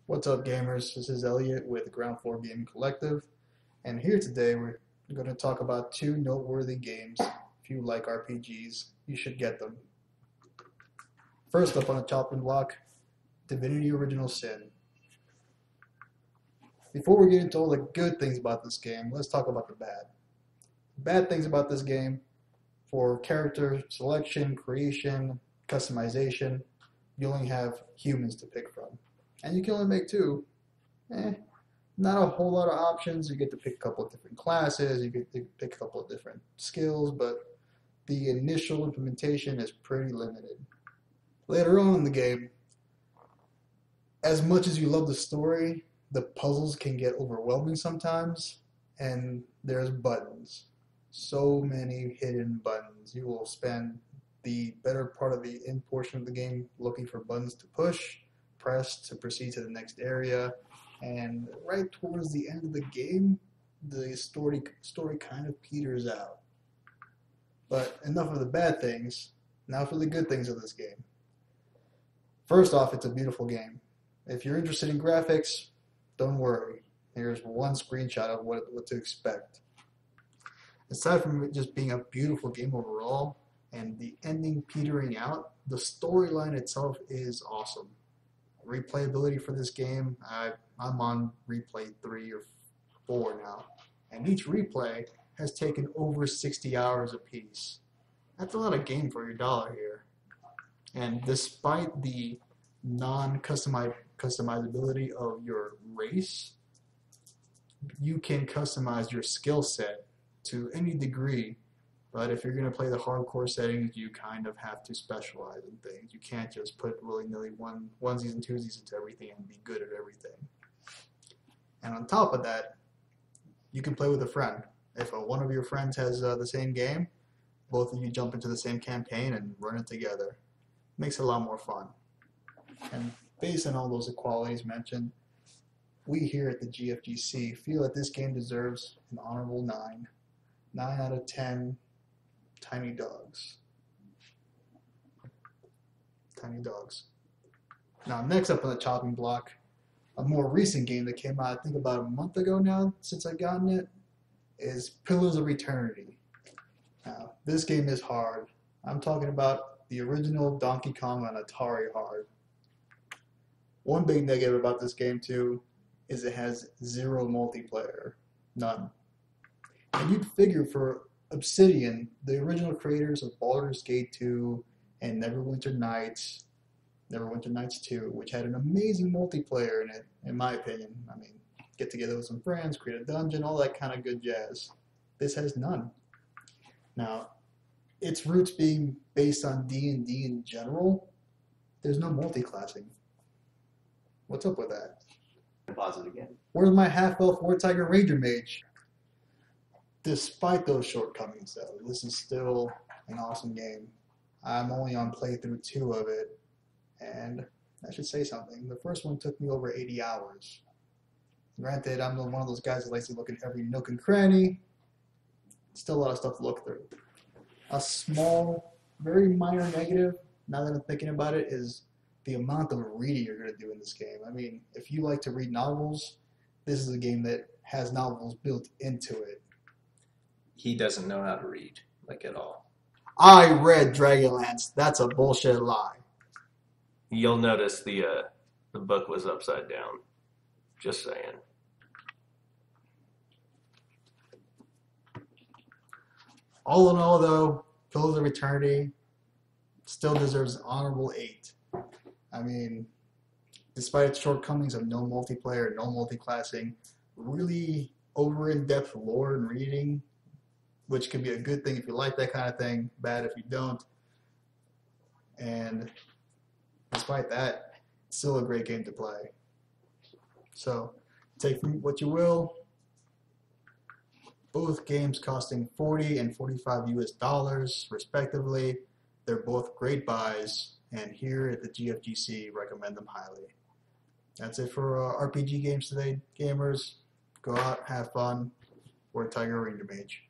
What's up, gamers? This is Elliot with Ground Floor Gaming Collective, and here today we're going to talk about two noteworthy games. If you like RPGs, you should get them. First up on the chopping block, Divinity Original Sin. Before we get into all the good things about this game, let's talk about the bad. Bad things about this game, for character selection, creation, customization, you only have humans to pick from. And you can only make two. Not a whole lot of options. You get to pick a couple of different classes, you get to pick a couple of different skills, but the initial implementation is pretty limited. Later on in the game, as much as you love the story, the puzzles can get overwhelming sometimes, and there's buttons. So many hidden buttons. You will spend the better part of the end portion of the game looking for buttons to push, press to proceed to the next area, and right towards the end of the game, the story kind of peters out. But enough of the bad things, now for the good things of this game. First off, it's a beautiful game. If you're interested in graphics, don't worry. Here's one screenshot of what to expect. Aside from it just being a beautiful game overall, and the ending petering out, the storyline itself is awesome. Replayability for this game, I'm on replay 3 or 4 now, and each replay has taken over 60 hours apiece. That's a lot of game for your dollar here. And despite the non-customizability of your race, you can customize your skill set to any degree. But if you're going to play the hardcore settings, you kind of have to specialize in things. You can't just put willy-nilly onesies and twosies into everything and be good at everything. And on top of that, you can play with a friend. If one of your friends has the same game, both of you jump into the same campaign and run it together. Makes it a lot more fun. And based on all those qualities mentioned, we here at the GFGC feel that this game deserves an honorable 9. 9 out of 10 tiny dogs. Tiny dogs. Now, next up on the chopping block, a more recent game that came out, I think about a month ago now, since I've gotten it, is Pillars of Eternity. Now, this game is hard. I'm talking about the original Donkey Kong on Atari hard. One big negative about this game, too, is it has 0 multiplayer. None. And you'd figure for Obsidian, the original creators of Baldur's Gate 2 and Neverwinter Nights 2, which had an amazing multiplayer in it, in my opinion. I mean, get together with some friends, create a dungeon, all that kind of good jazz. This has none. Now, its roots being based on D&D in general, there's no multi-classing. What's up with that? Pause it again. Where's my half-elf War Tiger Ranger mage? Despite those shortcomings, though, this is still an awesome game. I'm only on playthrough 2 of it, and I should say something. The first one took me over 80 hours. Granted, I'm one of those guys that likes to look at every nook and cranny. Still a lot of stuff to look through. A small, very minor negative, now that I'm thinking about it, is the amount of reading you're going to do in this game. I mean, if you like to read novels, this is a game that has novels built into it. He doesn't know how to read, like at all. I read Dragonlance. That's a bullshit lie. You'll notice the book was upside down. Just saying. All in all, though, Pillars of Eternity still deserves an honorable 8. I mean, despite its shortcomings of no multiplayer, no multi-classing, really over in-depth lore and reading, which can be a good thing if you like that kind of thing, bad if you don't. And despite that, it's still a great game to play. So, take from what you will. Both games costing $40 and $45 US respectively. They're both great buys, and here at the GFGC recommend them highly. That's it for RPG games today, gamers. Go out, have fun. We're Tiger Ranger Mage.